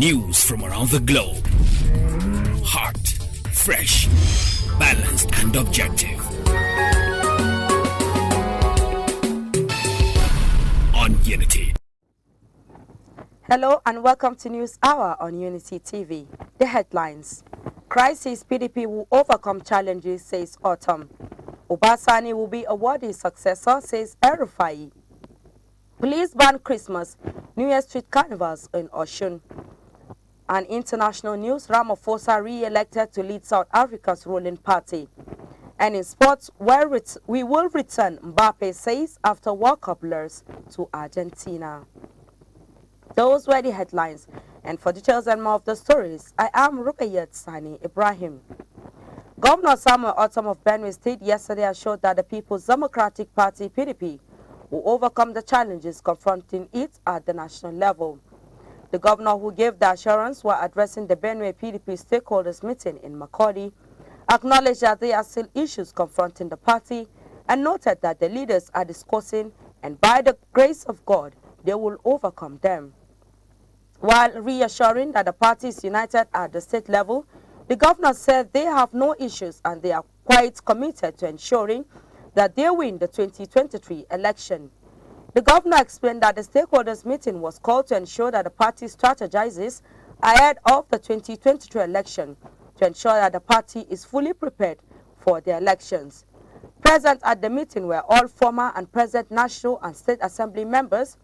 News from around the globe. Hot, fresh, balanced and objective. On Unity. Hello and welcome to News Hour on Unity TV. The headlines. Crisis: PDP will overcome challenges, says Autumn. Obasani will be awarded successor, says El-Rufai. Police ban Christmas, New Year street carnivals in Oshun. And international news, Ramaphosa re-elected to lead South Africa's ruling party. And in sports, we will return, Mbappe says, after World Cup lures to Argentina. Those were the headlines. And for details and more of the stories, I am Rukayat Sani Ibrahim. Governor Samuel Autumn of Benue State yesterday assured that the People's Democratic Party, PDP, will overcome the challenges confronting it at the national level. The governor, who gave the assurance while addressing the Benue PDP stakeholders meeting in Makurdi, acknowledged that there are still issues confronting the party and noted that the leaders are discussing, and by the grace of God, they will overcome them. While reassuring that the party is united at the state level, the governor said they have no issues and they are quite committed to ensuring that they win the 2023 election. The governor explained that the stakeholders meeting was called to ensure that the party strategizes ahead of the 2023 election to ensure that the party is fully prepared for the elections. Present at the meeting were all former and present National and State Assembly members,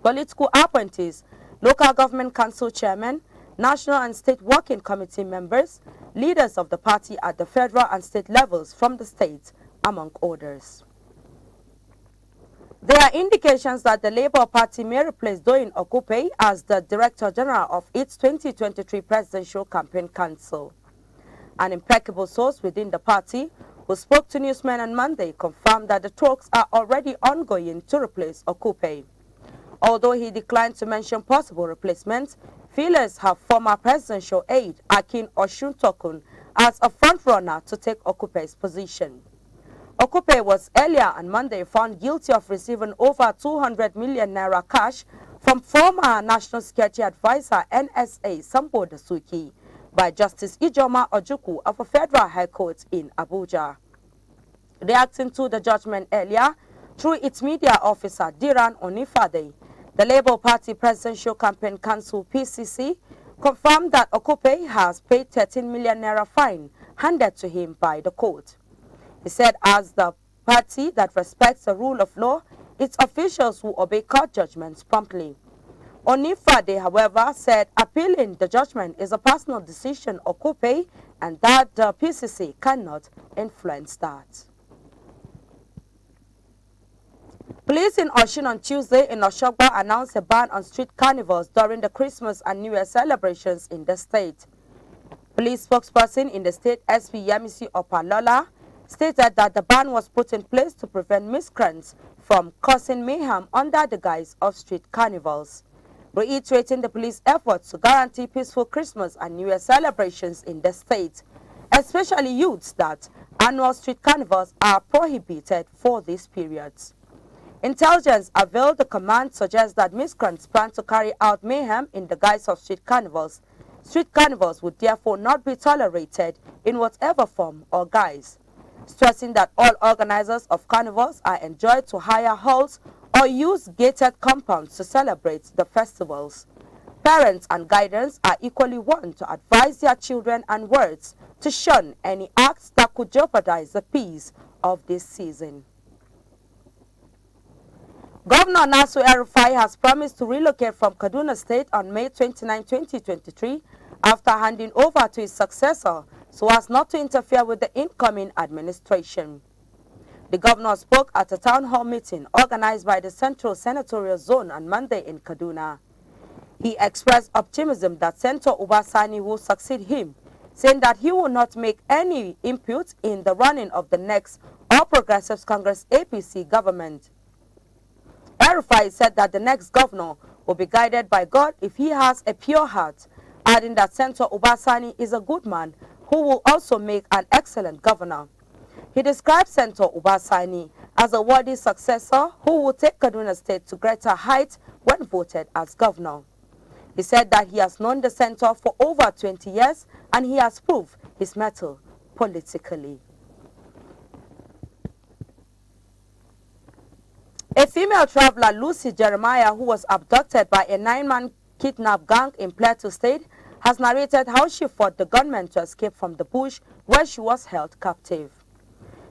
political appointees, local government council chairmen, national and state working committee members, leaders of the party at the federal and state levels from the state, among others. There are indications that the Labour Party may replace Doyin Okupe as the Director General of its 2023 Presidential Campaign Council. An impeccable source within the party, who spoke to newsmen on Monday, confirmed that the talks are already ongoing to replace Okupe. Although he declined to mention possible replacements, feelers have former presidential aide Akin Oshun-Tokun as a front-runner to take Okupe's position. Okupe was earlier on Monday found guilty of receiving over 200 million naira cash from former National Security Advisor NSA Sambo Dasuki by Justice Ijoma Ojukwu of a federal high court in Abuja. Reacting to the judgment earlier, through its media officer Diran Onifade, the Labour Party Presidential Campaign Council (PCC) confirmed that Okupe has paid 13 million naira fine handed to him by the court. He said as the party that respects the rule of law, its officials will obey court judgments promptly. Onifade, however, said appealing the judgment is a personal decision of Okupe and that the PCC cannot influence that. Police in Oshun on Tuesday in Oshogbo announced a ban on street carnivals during the Christmas and New Year celebrations in the state. Police spokesperson in the state, SP Yemisi Opalola, stated that the ban was put in place to prevent miscreants from causing mayhem under the guise of street carnivals, reiterating the police efforts to guarantee peaceful Christmas and New Year celebrations in the state, especially youths, that annual street carnivals are prohibited for these periods. Intelligence availed the command suggests that miscreants plan to carry out mayhem in the guise of street carnivals. Street carnivals would therefore not be tolerated in whatever form or guise, stressing that all organizers of carnivals are enjoined to hire halls or use gated compounds to celebrate the festivals. Parents and guardians are equally warned to advise their children and wards to shun any acts that could jeopardize the peace of this season. Governor Nasir El-Rufai has promised to relocate from Kaduna State on May 29, 2023 after handing over to his successor so as not to interfere with the incoming administration. The governor spoke at a town hall meeting organized by the Central Senatorial Zone on Monday in Kaduna. He expressed optimism that Senator Obasani will succeed him, saying that he will not make any input in the running of the next All Progressives Congress APC government. El-Rufai said that the next governor will be guided by God if he has a pure heart, adding that Senator Obasani is a good man who will also make an excellent governor. He described Senator Obasani as a worthy successor who will take Kaduna State to greater heights when voted as governor. He said that he has known the center for over 20 years and he has proved his mettle politically. A female traveler, Lucy Jeremiah, who was abducted by a 9-man kidnap gang in Plateau State, has narrated how she fought the gunmen to escape from the bush where she was held captive.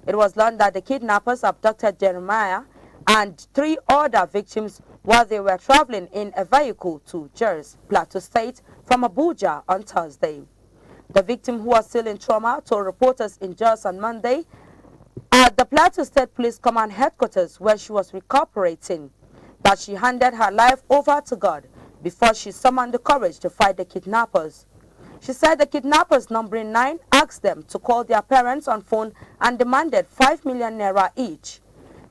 It was learned that the kidnappers abducted Jeremiah and 3 other victims while they were traveling in a vehicle to Jos, Plateau State, from Abuja on Thursday. The victim, who was still in trauma, told reporters in Jos on Monday at the Plateau State Police Command headquarters, where she was recuperating, that she handed her life over to God before she summoned the courage to fight the kidnappers. She said the kidnappers, numbering 9, asked them to call their parents on phone and demanded 5 million naira each.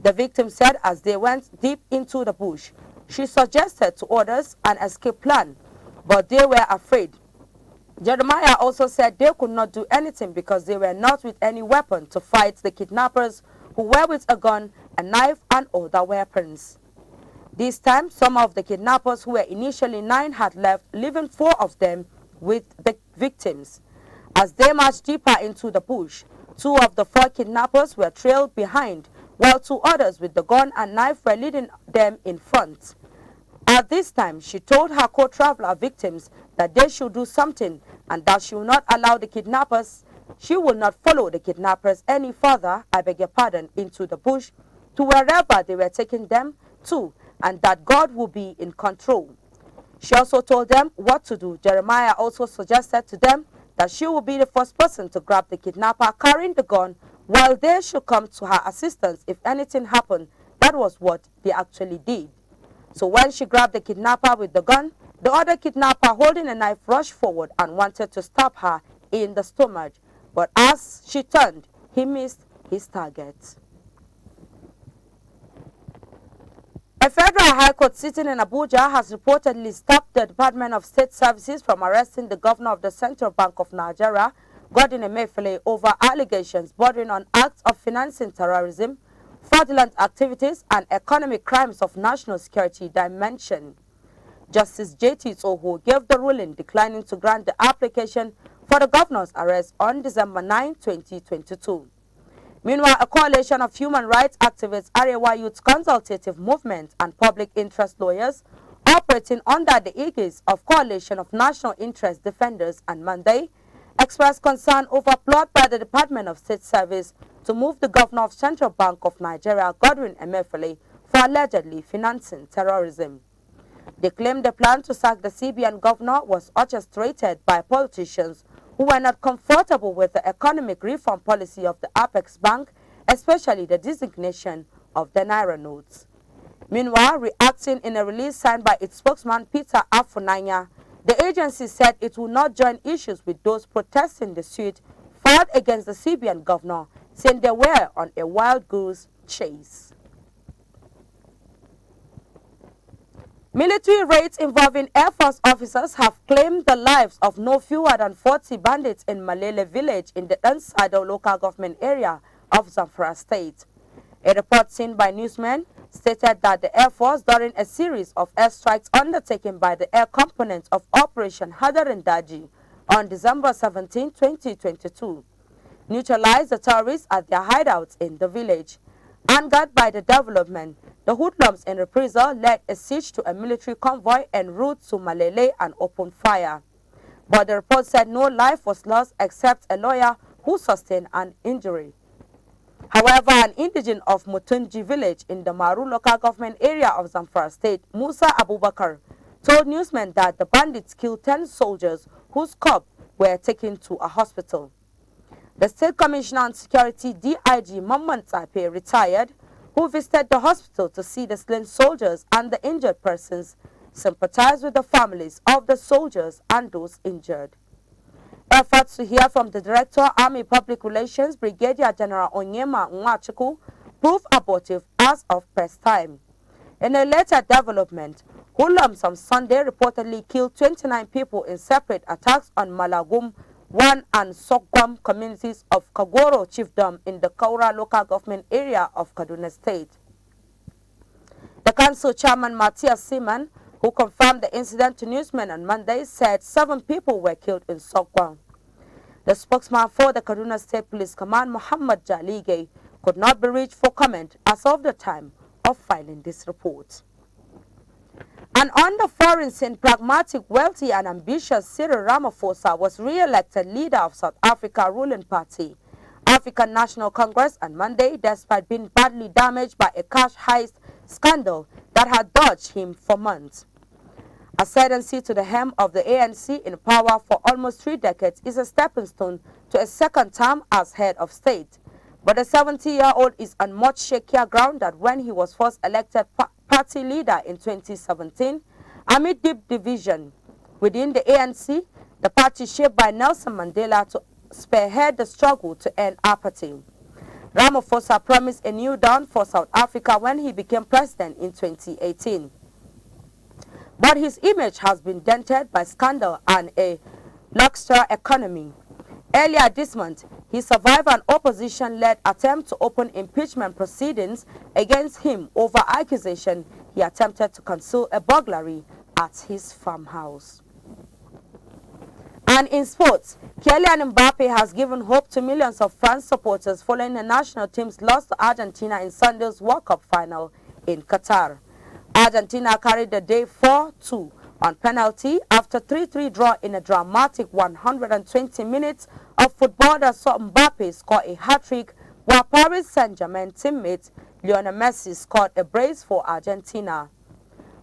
The victim said as they went deep into the bush, she suggested to others an escape plan, but they were afraid. Jeremiah also said they could not do anything because they were not with any weapon to fight the kidnappers, who were with a gun, a knife and other weapons. This time, some of the kidnappers, who were initially 9, had left, leaving 4 of them with the victims. As they marched deeper into the bush, 2 of the 4 kidnappers were trailed behind, while 2 others with the gun and knife were leading them in front. At this time, she told her co-traveler victims that they should do something and that she will not allow the kidnappers, she will not follow the kidnappers any further, I beg your pardon, into the bush to wherever they were taking them to, and that God will be in control. She also told them what to do. Jeremiah also suggested to them that she will be the first person to grab the kidnapper carrying the gun, while they should come to her assistance if anything happened. That was what they actually did. So when she grabbed the kidnapper with the gun, the other kidnapper holding a knife rushed forward and wanted to stab her in the stomach. But as she turned, he missed his target. A federal high court sitting in Abuja has reportedly stopped the Department of State Services from arresting the governor of the Central Bank of Nigeria, Godwin Emefiele, over allegations bordering on acts of financing terrorism, fraudulent activities, and economic crimes of national security dimension. Justice J.T. Tsoho gave the ruling declining to grant the application for the governor's arrest on December 9, 2022. Meanwhile, a coalition of human rights activists, Arewa Youth Consultative Movement, and public interest lawyers operating under the aegis of Coalition of National Interest Defenders and Monday expressed concern over plot by the Department of State Service to move the governor of Central Bank of Nigeria, Godwin Emefiele, for allegedly financing terrorism. They claimed the plan to sack the CBN governor was orchestrated by politicians who were not comfortable with the economic reform policy of the Apex Bank, especially the designation of the Naira notes. Meanwhile, reacting in a release signed by its spokesman Peter Afunanya, the agency said it will not join issues with those protesting the suit filed against the CBN governor, saying they were on a wild goose chase. Military raids involving Air Force officers have claimed the lives of no fewer than 40 bandits in Malele village in the Nsado local government area of Zamfara State. A report seen by newsmen stated that the Air Force, during a series of airstrikes undertaken by the air component of Operation Hadarindaji on December 17, 2022, neutralized the terrorists at their hideouts in the village. Angered by the development, the hoodlums in reprisal led a siege to a military convoy en route to Malele and opened fire. But the report said no life was lost except a lawyer who sustained an injury. However, an indigene of Mutunji village in the Maru local government area of Zamfara State, Musa Abubakar, told newsmen that the bandits killed 10 soldiers whose corpses were taken to a hospital. The State Commissioner on Security, DIG Mamman Tafe, retired, who visited the hospital to see the slain soldiers and the injured persons, sympathized with the families of the soldiers and those injured. Efforts to hear from the Director, Army Public Relations, Brigadier General Onyema Nwachuku, proved abortive as of press time. In a later development, hoodlums on Sunday reportedly killed 29 people in separate attacks on Malagum 1 and Sogwam communities of Kagoro Chiefdom in the Kaura local government area of Kaduna State. The council chairman Matthias Seaman who confirmed the incident to newsmen on Monday, said 7 people were killed in Sokwa. The spokesman for the Kaduna State Police Command, Muhammad Jalige, could not be reached for comment as of the time of filing this report. And on the foreign scene, pragmatic, wealthy and ambitious Cyril Ramaphosa was re-elected leader of South Africa ruling party, African National Congress, on Monday, despite being badly damaged by a cash heist scandal that had dogged him for months. Ascendancy to the helm of the ANC in power for almost 3 decades is a stepping stone to a second term as head of state. But the 70-year-old is on much shakier ground than when he was first elected party leader in 2017, amid deep division within the ANC, the party shaped by Nelson Mandela to spearhead the struggle to end apartheid. Ramaphosa promised a new dawn for South Africa when he became president in 2018. But his image has been dented by scandal and a lackluster economy. Earlier this month, he survived an opposition-led attempt to open impeachment proceedings against him over accusation he attempted to conceal a burglary at his farmhouse. And in sports, Kylian Mbappe has given hope to millions of France supporters following the national team's loss to Argentina in Sunday's World Cup final in Qatar. Argentina carried the day 4-2 on penalty after 3-3 draw in a dramatic 120 minutes of football that saw Mbappe score a hat-trick, while Paris Saint-Germain teammate Lionel Messi scored a brace for Argentina.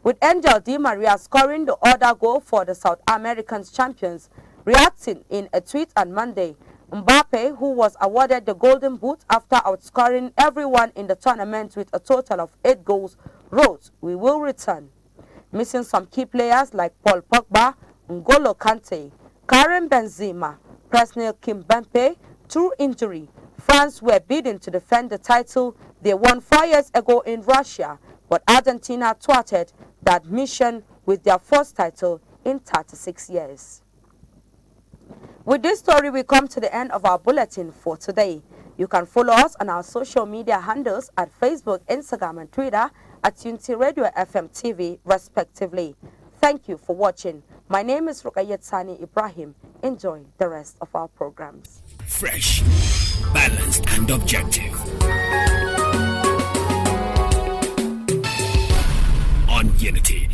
With Angel Di Maria scoring the other goal for the South American champions, reacting in a tweet on Monday, Mbappe, who was awarded the Golden Boot after outscoring everyone in the tournament with a total of 8 goals, wrote, "We will return." Missing some key players like Paul Pogba, N'Golo Kante, Karim Benzema, Presnel Kimpembe, through injury, France were bidding to defend the title they won 4 years ago in Russia, but Argentina thwarted that mission with their first title in 36 years. With this story, we come to the end of our bulletin for today. You can follow us on our social media handles at Facebook, Instagram, and Twitter at Unity Radio FM TV, respectively. Thank you for watching. My name is Rukayat Sani Ibrahim. Enjoy the rest of our programs. Fresh, balanced, and objective. On Unity.